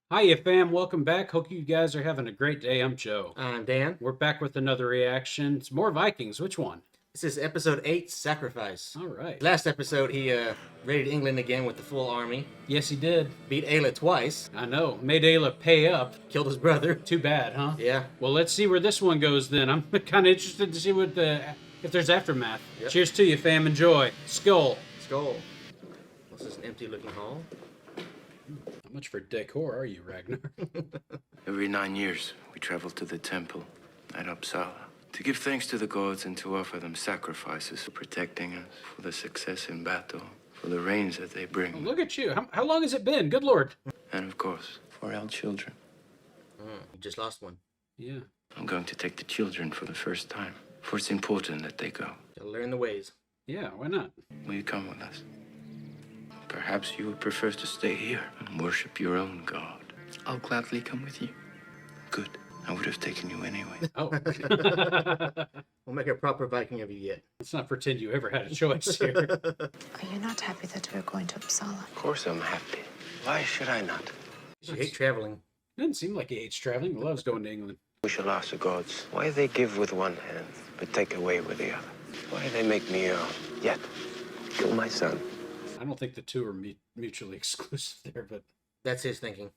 Hiya, fam. Welcome back. Hope you guys are having a great day. I'm Joe. I'm Dan. We're back with another reaction. It's more Vikings. Which one? This is episode 8, Sacrifice. All right. Last episode, he raided England again with the full army. Yes, he did. Beat Ayla twice. I know. Made Ayla pay up. Killed his brother. Too bad, huh? Yeah. Well, let's see where this one goes then. I'm kind of interested to see if there's aftermath. Yep. Cheers to you, fam. Enjoy. Skull. Skull. This is an empty-looking hall. How much for decor are you, Ragnar? Every 9 years, we travel to the temple at Uppsala to give thanks to the gods and to offer them sacrifices for protecting us, for the success in battle, for the rains that they bring. Oh, look at you. How long has it been? Good Lord. And of course, for our children. You just lost one. Yeah. I'm going to take the children for the first time, for it's important that they go. Gotta learn the ways. Yeah, why not? Will you come with us? Perhaps you would prefer to stay here and worship your own god. I'll gladly come with you. Good. I would have taken you anyway. Oh. We'll make a proper Viking of you yet. Let's not pretend you ever had a choice here. Are you not happy that we're going to Uppsala? Of course I'm happy. Why should I not? You hate traveling. Doesn't seem like he hates traveling. He loves going to England. We shall ask the gods why they give with one hand, but take away with the other. Why they make me yet kill my son. I don't think the two are mutually exclusive there, but... That's his thinking.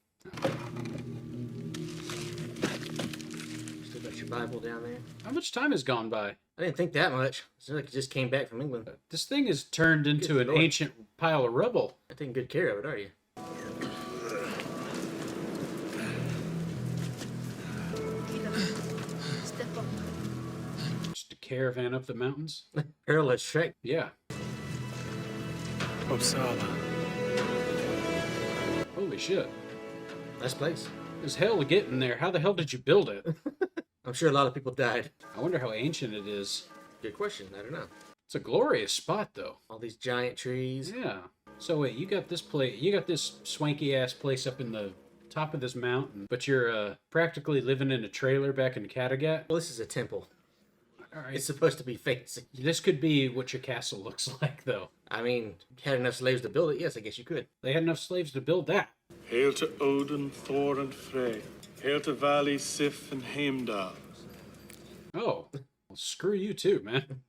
Still got your Bible down there. How much time has gone by? I didn't think that much. It seems like he just came back from England. This thing is turned into Good an Lord. ancient pile of rubble. Not taking good care of it, are you? Step up. Just a caravan up the mountains. Perilous trek. Yeah. Uppsala. Holy shit. Nice place. There's hell to get in there. How the hell did you build it? I'm sure a lot of people died. I wonder how ancient it is. Good question. I don't know. It's a glorious spot, though. All these giant trees. Yeah. So wait, you got this swanky ass place up in the top of this mountain, but you're practically living in a trailer back in Kattegat. Well, this is a temple. All right. It's supposed to be fancy. This could be what your castle looks like, though. I mean, had enough slaves to build it. Yes, I guess you could. They had enough slaves to build that. Hail to Odin, Thor, and Frey. Hail to Vali, Sif, and Heimdall. Oh, well, screw you too, man.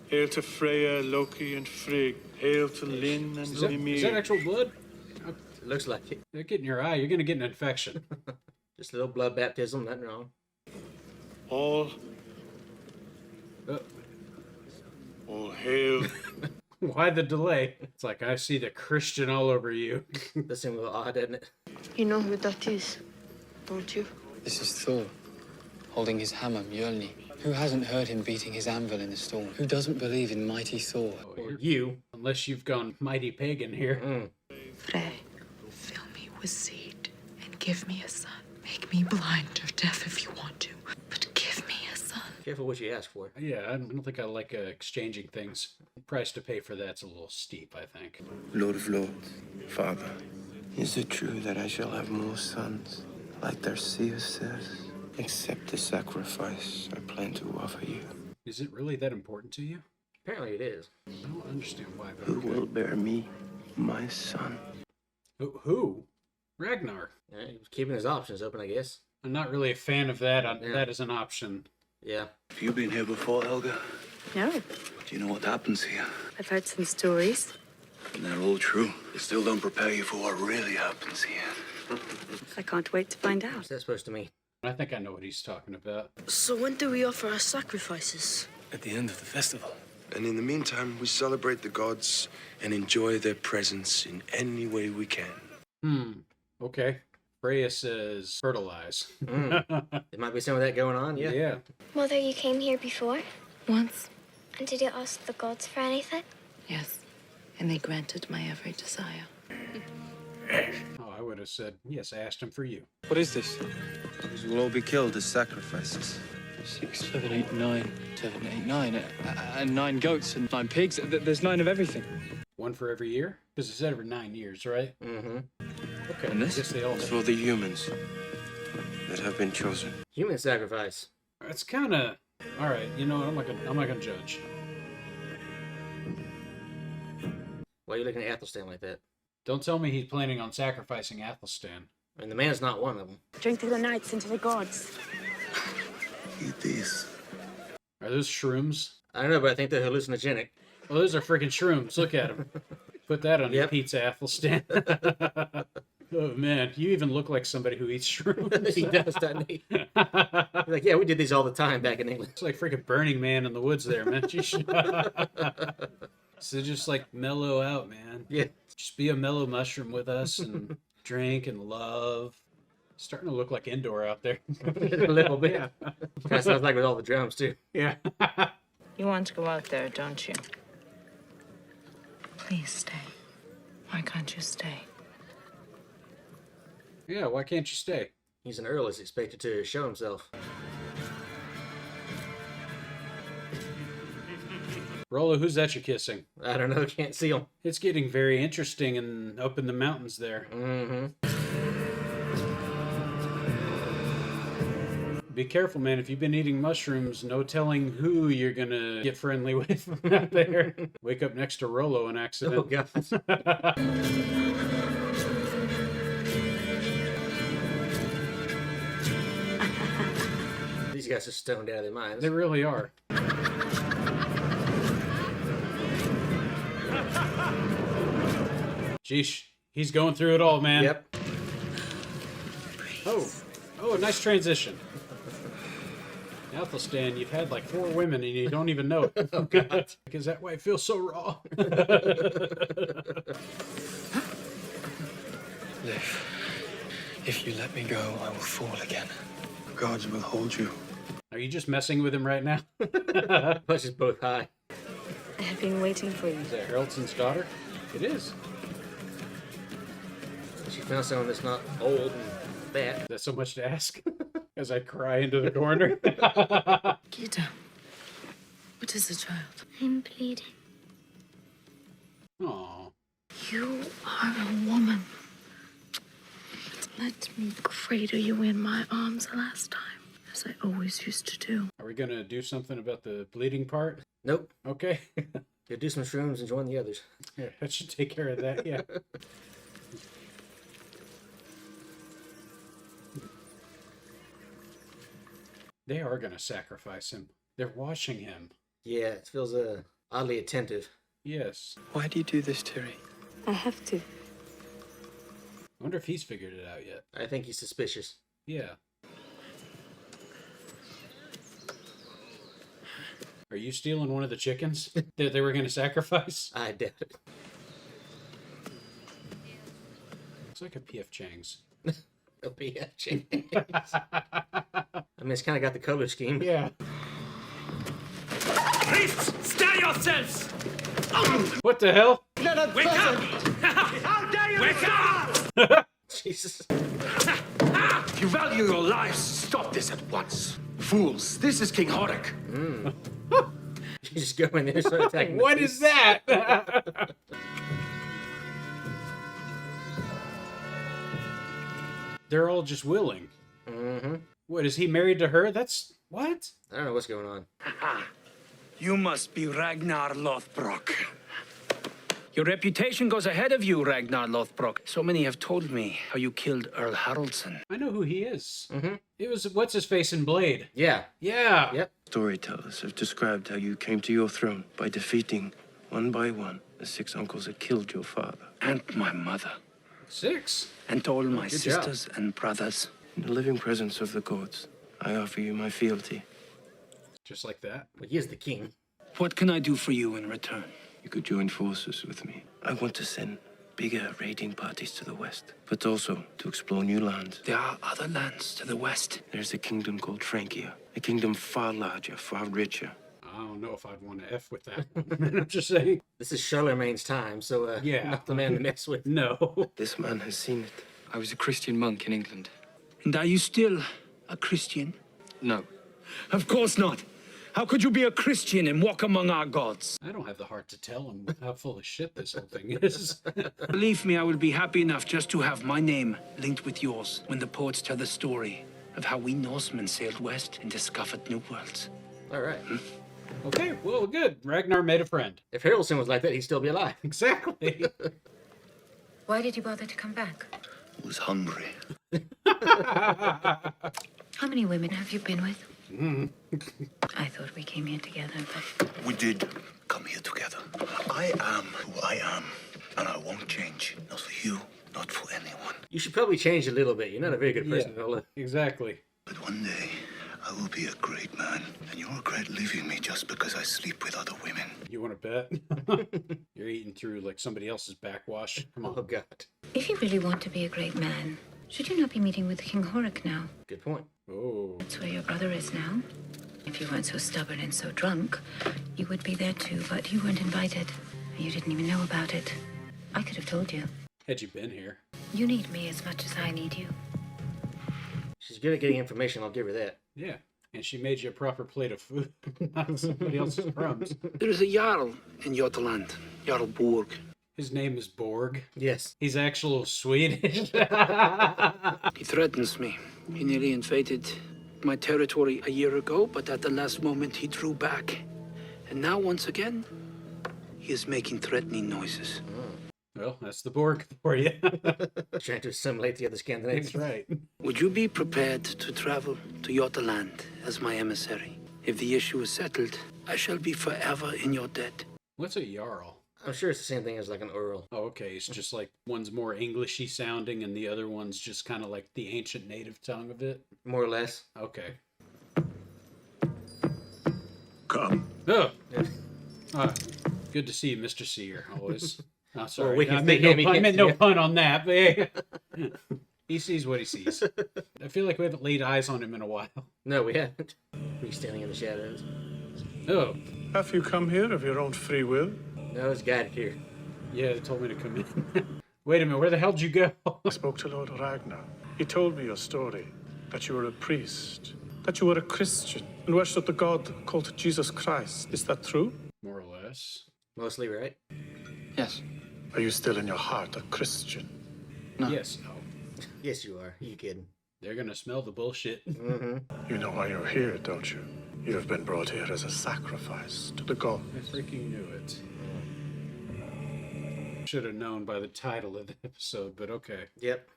Hail to Freya, Loki, and Frigg. Hail to Lin and Is that Mimir. actual blood? It looks like it. Get in your eye. You're gonna get an infection. Just a little blood baptism, nothing wrong. All hail. Why the delay? It's like I see the Christian all over you. That seems a little odd, doesn't it? You know who that is, don't you? This is Thor, holding his hammer, Mjolnir. Who hasn't heard him beating his anvil in the storm? Who doesn't believe in mighty Thor? Or you. Unless you've gone mighty pagan here. Frey, fill me with seed and give me a son. Make me blind or deaf if you want to, but give me a son. Careful what you ask for. Yeah, I don't think I like exchanging things. The price to pay for that's a little steep, I think. Lord of Lords, Father, is it true that I shall have more sons, like Darcius says? Accept the sacrifice I plan to offer you. Is it really that important to you? Apparently it is. I don't understand why. But Who will bear me, my son? Who? Ragnar. Yeah, he was keeping his options open, I guess. I'm not really a fan of that. Yeah. That is an option. Yeah. Have you been here before, Helga? No, Do you know what happens here? I've heard some stories. And they're all true. They still don't prepare you for what really happens here. I can't wait to find out. What's that supposed to mean? I think I know what he's talking about. So when do we offer our sacrifices? At the end of the festival. And in the meantime, we celebrate the gods and enjoy their presence in any way we can. Okay. Freya says fertilize. There might be some of that going on, yeah. Yeah. Mother, you came here before? Once, And did you ask the gods for anything? yes, and they granted my every desire. Oh, I would have said, yes, I asked him for you. What is this? These will all be killed as sacrifices. 6, 7, 8, 9. 7, 8, 9. And 9 goats and 9 pigs. There's 9 of everything. One for every year? Because it's every 9 years, right? Mm-hmm. Okay. And I this? guess they all. It's for the humans that have been chosen. Human sacrifice. It's kind of all right. You know, I'm not gonna judge. Why are you looking at Athelstan like that? Don't tell me he's planning on sacrificing Athelstan. And the man's not one of them. Drink to the knights and to the gods. Eat these. Are those shrooms? I don't know, but I think they're hallucinogenic. Oh, those are freaking shrooms. Look at them. Put that on your Yep. pizza, Athelstan. Oh, man. You even look like somebody who eats shrooms. He does, doesn't he? He's like, yeah, we did these all the time back in England. It's like freaking Burning Man in the woods there, man. So just like mellow out, man. Yeah. Just be a mellow mushroom with us and drink and love. Starting to look like indoor out there. A little bit. That sounds like with all the drums, too. Yeah. You want to go out there, don't you? Please stay. Why can't you stay? Yeah, why can't you stay? He's an earl, is expected to show himself. Rollo, who's that you're kissing? I don't know, can't see him. It's getting very interesting up in the mountains there. Mm-hmm. Be careful, man. If you've been eating mushrooms, no telling who you're gonna get friendly with out there. Wake up next to Rollo in accident. Oh, God. These guys are stoned out of their minds. They really are. Jeesh, he's going through it all, man. Yep. Oh, nice transition. Athelstan, you've had like 4 women and you don't even know it. Oh, God. Is that why it feels so raw? Live. If you let me go, I will fall again. The gods will hold you. Are you just messing with him right now? Plus, it's both high. I have been waiting for you. Is that Haraldson's daughter? It is. She found someone that's not old and fat. Is that so much to ask? As I cry into the corner. Gita, what is the child? I'm bleeding. Aw. You are a woman. Let me cradle you in my arms the last time, as I always used to do. Are we gonna do something about the bleeding part? Nope. Okay. Go do some shrooms and join the others. Yeah, that should take care of that, yeah. They are gonna sacrifice him. They're washing him. Yeah, it feels oddly attentive. Yes. Why do you do this, Tiri? I have to. I wonder if he's figured it out yet. I think he's suspicious. Yeah. Are you stealing one of the chickens that they were gonna sacrifice? I doubt it. Looks like a P.F. Chang's. A PF change. I mean, it's kind of got the color scheme. Yeah. Priests, stir yourselves! What the hell? Wake up! How dare you! Wake up! Jesus. If you value your lives, stop this at once. Fools, this is King Horik. You just go in there and start attacking. the What priests. is that? They're all just willing. Mm-hmm. What, is he married to her? That's... What? I don't know what's going on. You must be Ragnar Lothbrok. Your reputation goes ahead of you, Ragnar Lothbrok. So many have told me how you killed Earl Haraldsson. I know who he is. Mm-hmm. It was... What's-his-face in Blade? Yeah. Yeah. Yep. Storytellers have described how you came to your throne by defeating, one by one, the 6 uncles that killed your father. And my mother. 6? And all my Good job. sisters and brothers. In the living presence of the gods, I offer you my fealty. Just like that? Well, he is the king. What can I do for you in return? You could join forces with me. I want to send bigger raiding parties to the west, but also to explore new lands. There are other lands to the west. There's a kingdom called Francia, a kingdom far larger, far richer. I don't know if I'd want to F with that one. I'm just saying. This is Charlemagne's time, so Yeah. not the man to mess with. No. This man has seen it. I was a Christian monk in England. And are you still a Christian? No. Of course not. How could you be a Christian and walk among our gods? I don't have the heart to tell him how full of shit this whole thing is. Believe me, I will be happy enough just to have my name linked with yours when the poets tell the story of how we Norsemen sailed west and discovered new worlds. All right. Okay, well, good. Ragnar made a friend. If Haraldson was like that, he'd still be alive. Exactly. Why did you bother to come back? I was hungry. How many women have you been with? Mm. I thought we came here together, but We did come here together. I am who I am, and I won't change. Not for you, not for anyone. You should probably change a little bit. You're not a very good person, Nolan. Exactly. But one day, I will be a great man, and you'll regret leaving me just because I sleep with other women. You want to bet? You're eating through like somebody else's backwash. Come on. Oh, God. if you really want to be a great man, should you not be meeting with King Horik now? Good point. Oh. That's where your brother is now. If you weren't so stubborn and so drunk, you would be there too, but you weren't invited. You didn't even know about it. I could have told you. Had you been here? You need me as much as I need you. She's good at getting information, I'll give her that. Yeah. And she made you a proper plate of food, not somebody else's crumbs. There is a Jarl in Jotunland, Jarl Borg. His name is Borg. Yes. He's actual Swedish. He threatens me. He nearly invaded my territory a year ago, but at the last moment he drew back. And now, once again, he is making threatening noises. Well, that's the Borg for you. Trying to assimilate the other Scandinavians. That's right. Would you be prepared to travel to Jotunland as my emissary? If the issue is settled, I shall be forever in your debt. What's a Jarl? I'm sure it's the same thing as like an Earl. Oh, okay. It's just like one's more Englishy sounding and the other one's just kind of like the ancient native tongue of it. More or less. Okay. Come. Oh. Good to see you, Mr. Seer, always. Oh, sorry. we can I meant think I meant no yeah. pun on that, but yeah. He sees what he sees. I feel like we haven't laid eyes on him in a while. No, we haven't. We're standing in the shadows. Oh. Have you come here of your own free will? No, it's guided here. Yeah, they told me to come in. Wait a minute, where the hell did you go? I spoke to Lord Ragnar. He told me your story, that you were a priest, that you were a Christian, and worshipped the God called Jesus Christ. Is that true? More or less. Mostly, right? Yes. Are you still in your heart a Christian? No. Yes. No. Yes, you are. You kidding? They're gonna smell the bullshit. Mm-hmm. You know why you're here, don't you? You have been brought here as a sacrifice to the god. I freaking knew it. Should have known by the title of the episode, but okay. Yep.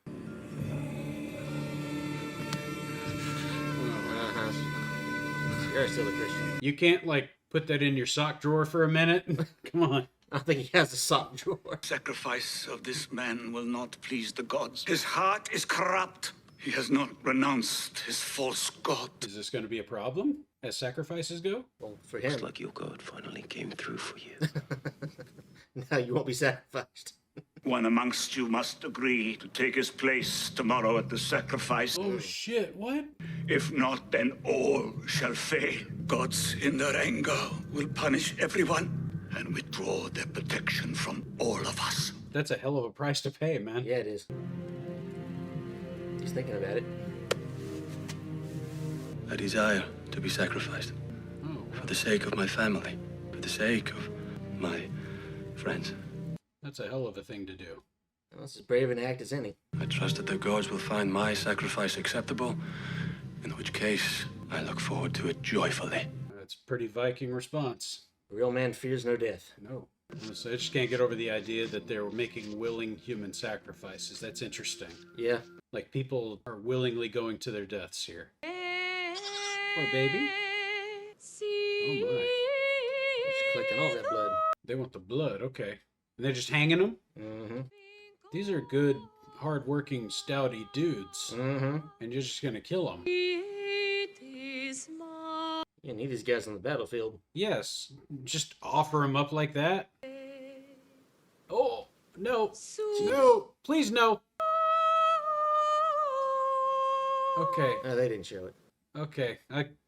Oh, You're still a Christian. you can't, like, put that in your sock drawer for a minute? Come on. I think he has a sock drawer. Sacrifice of this man will not please the gods. His heart is corrupt. He has not renounced his false god. Is this going to be a problem as sacrifices go? Well, for him. Looks like your god finally came through for you. Now you won't be sacrificed. One amongst you must agree to take his place tomorrow at the sacrifice. Oh, shit, what? If not, then all shall fail. Gods in their anger will punish everyone and withdraw their protection from all of us. That's a hell of a price to pay, man. Yeah, it is. He's thinking about it. I desire to be sacrificed. Oh, For the sake of my family. For the sake of my friends. that's a hell of a thing to do. Well, it's as brave an act as any. I trust that the gods will find my sacrifice acceptable, in which case I look forward to it joyfully. That's a pretty Viking response. A real man fears no death. No. So I just can't get over the idea that they're making willing human sacrifices. That's interesting. Yeah. Like, people are willingly going to their deaths here. Poor baby. Oh, my. He's collecting all that blood. They want the blood, okay. And they're just hanging them? Mm-hmm. These are good, hard-working, stouty dudes. Mm-hmm. And you're just gonna kill them. You need these guys on the battlefield. Yes. Just offer them up like that? Oh, no. No. Please, no. Okay. Oh, they didn't show it. Okay.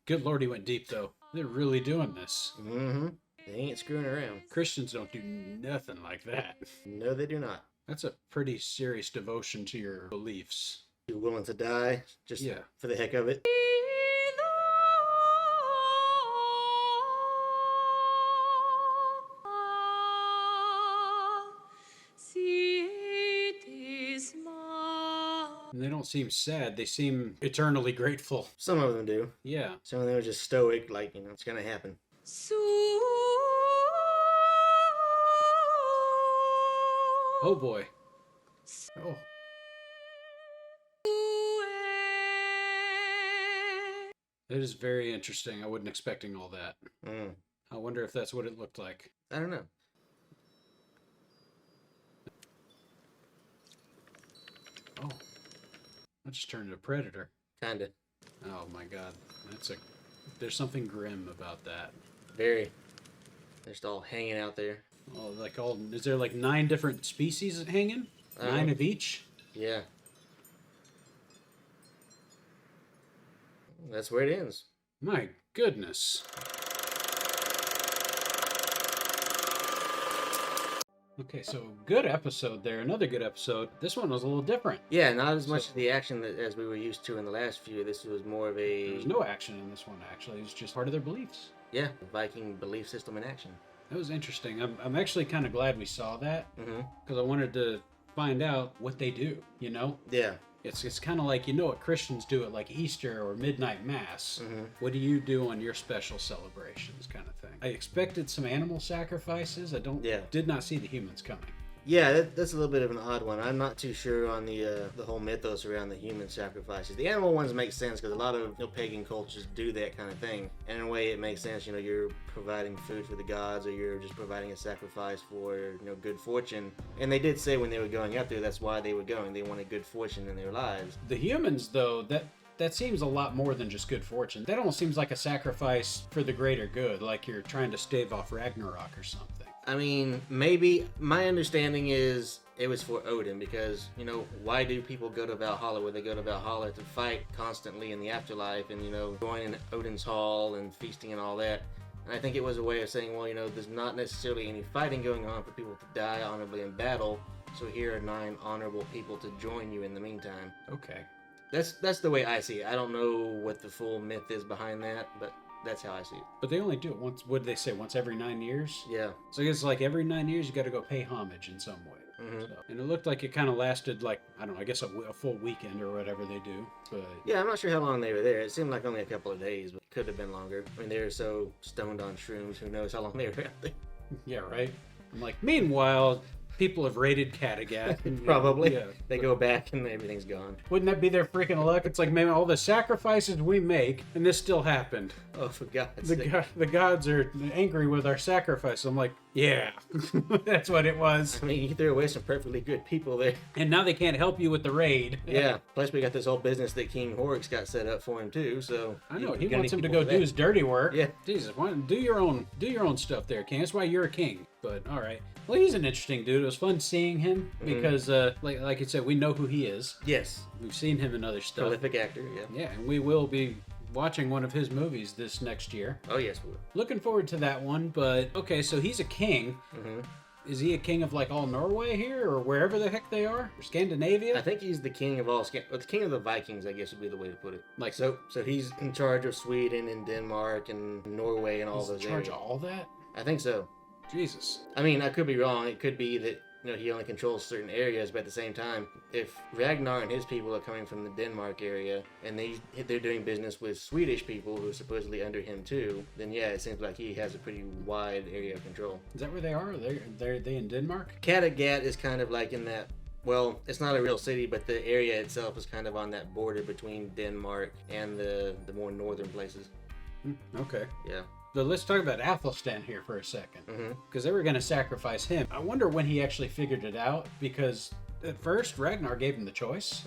Good lord, he went deep, though. They're really doing this. Mm-hmm. They ain't screwing around. Christians don't do nothing like that. No, they do not. That's a pretty serious devotion to your beliefs. You're willing to die just Yeah. for the heck of it. And they don't seem sad. They seem eternally grateful. Some of them do. Yeah. Some of them are just stoic, like, it's gonna happen. Oh boy. Oh. It is very interesting. I wasn't expecting all that. I wonder if that's what it looked like. I don't know. Oh, I just turned into a predator. Kinda. Oh my god, there's something grim about that. Very. They're just all hanging out there. Oh, is there like 9 different species hanging? 9 of each? Yeah. That's where it ends. My goodness. Okay, so good episode there. Another good episode. This one was a little different. Yeah, not as much of the action as we were used to in the last few. This was more of a... There was no action in this one, actually. It was just part of their beliefs. Yeah, Viking belief system in action. That was interesting. I'm actually kind of glad we saw that. Because I wanted to find out what they do, you know? Yeah. It's kind of like, you know what Christians do at like Easter or midnight mass. What do you do on your special celebrations kind of thing? I expected some animal sacrifices. Did not see the humans coming. Yeah, that's a little bit of an odd one. I'm not too sure on the whole mythos around the human sacrifices. The animal ones make sense because a lot of pagan cultures do that kind of thing. And in a way, it makes sense. You're providing food for the gods, or you're just providing a sacrifice for good fortune. And they did say when they were going up there, that's why they were going. They wanted good fortune in their lives. The humans, though, that seems a lot more than just good fortune. That almost seems like a sacrifice for the greater good, like you're trying to stave off Ragnarok or something. I mean, maybe. My understanding is it was for Odin because, why do people go to Valhalla where they go to Valhalla to fight constantly in the afterlife and, going in Odin's hall and feasting and all that? And I think it was a way of saying, well, there's not necessarily any fighting going on for people to die honorably in battle, so here are 9 honorable people to join you in the meantime. Okay. That's the way I see it. I don't know what the full myth is behind that, but that's how I see it. But they only do it once. What did they say? Once every 9 years? Yeah. So I guess like every 9 years you got to go pay homage in some way. So, and it looked like it kind of lasted like, I don't know, I guess a full weekend or whatever they do. But yeah, I'm not sure how long they were there. It seemed like only a couple of days, but it could have been longer. I mean, they were so stoned on shrooms. Who knows how long they were out there? Yeah, right. I'm like, meanwhile, people have raided Kattegat. Probably. Yeah. They go back and everything's gone. Wouldn't that be their freaking luck? It's like, man, all the sacrifices we make, and this still happened. Oh, for God's sake. The gods are angry with our sacrifice. I'm like, yeah, that's what it was. I mean, you threw away some perfectly good people there. And now they can't help you with the raid. Yeah. Plus, we got this whole business that King Horik's got set up for him too. So I know he wants him to go do his dirty work. Yeah. Jesus, do your own stuff there, King. That's why you're a king. But all right. Well, he's an interesting dude. It was fun seeing him because, like you said, we know who he is. Yes. We've seen him in other stuff. Prolific actor, yeah. Yeah, and we will be watching one of his movies this next year. Oh, yes, we will. Looking forward to that one, but okay, so he's a king. Is he a king of like all Norway here or wherever the heck they are? Or Scandinavia? I think he's the king of all, the king of the Vikings, I guess would be the way to put it. Like, so he's in charge of Sweden and Denmark and Norway and all those areas. He's in charge of all that? I think so. Jesus. I mean, I could be wrong. It could be that he only controls certain areas, but at the same time, if Ragnar and his people are coming from the Denmark area and they're doing business with Swedish people who are supposedly under him too, then yeah, it seems like he has a pretty wide area of control. Is that where they are? Are they in Denmark? Kattegat is kind of like in that. Well, it's not a real city, but the area itself is kind of on that border between Denmark and the more northern places. Okay. Yeah. But let's talk about Athelstan here for a second. Because they were going to sacrifice him. I wonder when he actually figured it out, because at first Ragnar gave him the choice.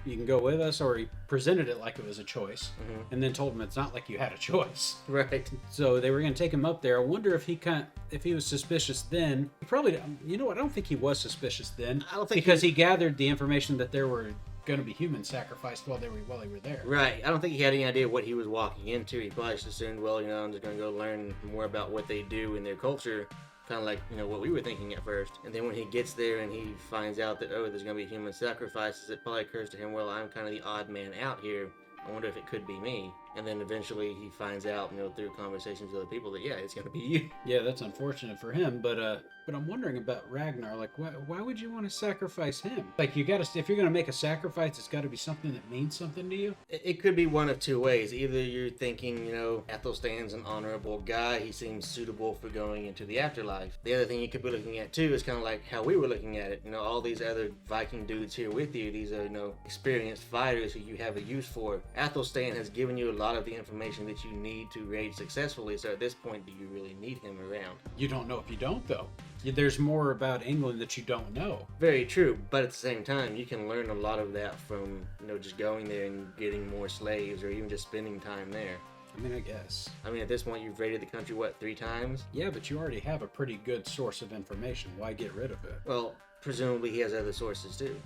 You can go with us, or he presented it like it was a choice, and then told him it's not like you had a choice. Right. So they were going to take him up there. I wonder if he was suspicious then. He probably, you know what? I don't think he was suspicious then. I don't think because he gathered the information that there were going to be humans sacrificed while they were there. Right. I don't think he had any idea what he was walking into. He probably just assumed, well, I'm just going to go learn more about what they do in their culture. Kind of like, what we were thinking at first. And then when he gets there and he finds out that, there's going to be human sacrifices, it probably occurs to him, well, I'm kind of the odd man out here. I wonder if it could be me. And then eventually he finds out, through conversations with other people that, yeah, it's going to be you. Yeah, that's unfortunate for him. But I'm wondering about Ragnar. Like, why would you want to sacrifice him? Like, if you're going to make a sacrifice, it's got to be something that means something to you. It could be one of two ways. Either you're thinking, Athelstan's an honorable guy. He seems suitable for going into the afterlife. The other thing you could be looking at, too, is kind of like how we were looking at it. All these other Viking dudes here with you, these are, experienced fighters who you have a use for. Athelstan has given you a lot of the information that you need to raid successfully, so at this point, do you really need him around? You don't know if you don't, though. There's more about England that you don't know. Very true, but at the same time, you can learn a lot of that from, just going there and getting more slaves, or even just spending time there. I mean, I guess. I mean, at this point, you've raided the country, 3 times? Yeah, but you already have a pretty good source of information. Why get rid of it? Well, presumably he has other sources, too.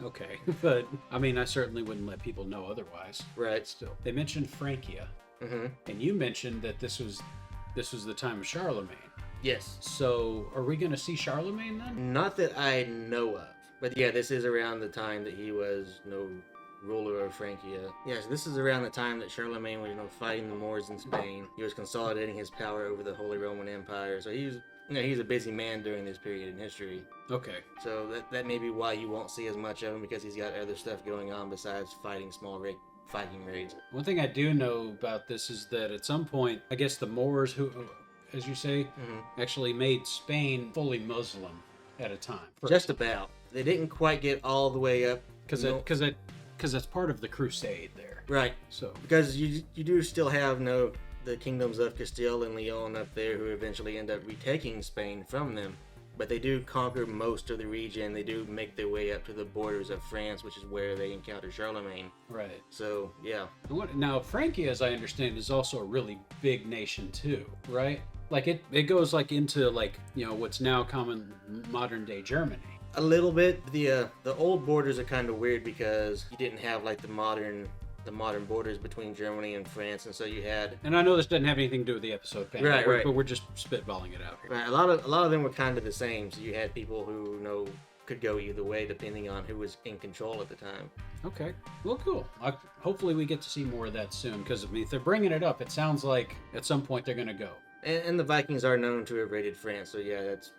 Okay, but, I mean, I certainly wouldn't let people know otherwise. Right. Still. They mentioned Francia. Mm-hmm. And you mentioned that this was the time of Charlemagne. Yes. So, are we going to see Charlemagne then? Not that I know of. But yeah, this is around the time that he was ruler of Francia. Yes, this is around the time that Charlemagne was, fighting the Moors in Spain. He was consolidating his power over the Holy Roman Empire. So he was, he's a busy man during this period in history. Okay. So that may be why you won't see as much of him, because he's got other stuff going on besides fighting small Viking raids. One thing I do know about this is that at some point, I guess the Moors, who, as you say, actually made Spain fully Muslim at a time. Just about. They didn't quite get all the way up. Because that's part of the crusade there. Right. So because you do still have the kingdoms of Castile and Leon up there, who eventually end up retaking Spain from them. But they do conquer most of the region. They do make their way up to the borders of France, which is where they encounter Charlemagne. Right. So, yeah. Now, Francia, as I understand, is also a really big nation too, right? Like it goes like into what's now common modern day Germany. A little bit. The old borders are kind of weird because you didn't have the modern borders between Germany and France, and so you had. And I know this doesn't have anything to do with the episode, Pam, right. But we're just spitballing it out here. Right. A lot of them were kind of the same. So you had people who could go either way depending on who was in control at the time. Okay. Well, cool. Hopefully we get to see more of that soon, because if they're bringing it up, it sounds like at some point they're gonna go. And the Vikings are known to have raided France, so yeah, that's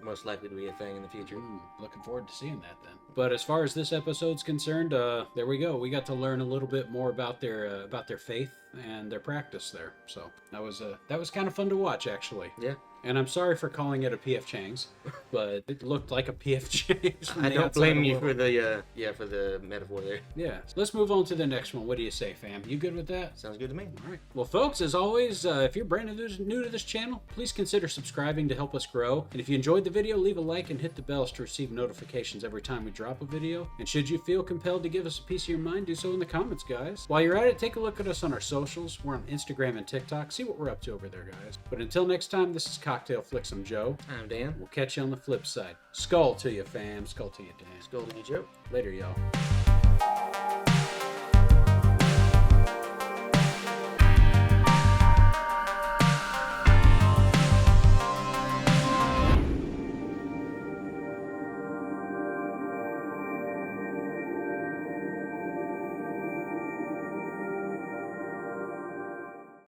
most likely to be a thing in the future. Looking forward to seeing that then. But as far as this episode's concerned, there we go. We got to learn a little bit more about their faith and their practice there. So that was kind of fun to watch, actually. Yeah. And I'm sorry for calling it a P.F. Chang's, but it looked like a P.F. Chang's. I don't blame you for the metaphor there. Yeah. So let's move on to the next one. What do you say, fam? You good with that? Sounds good to me. All right. Well, folks, as always, if you're brand new to this channel, please consider subscribing to help us grow. And if you enjoyed the video, leave a like and hit the bells to receive notifications every time we drop a video. And should you feel compelled to give us a piece of your mind, do so in the comments, guys. While you're at it, take a look at us on our socials. We're on Instagram and TikTok. See what we're up to over there, guys. But until next time, this is Cocktail Flicks. I'm Joe. I'm Dan. We'll catch you on the flip side. Skull to you, fam. Skull to you, Dan. Skull to you, Joe. Later, y'all.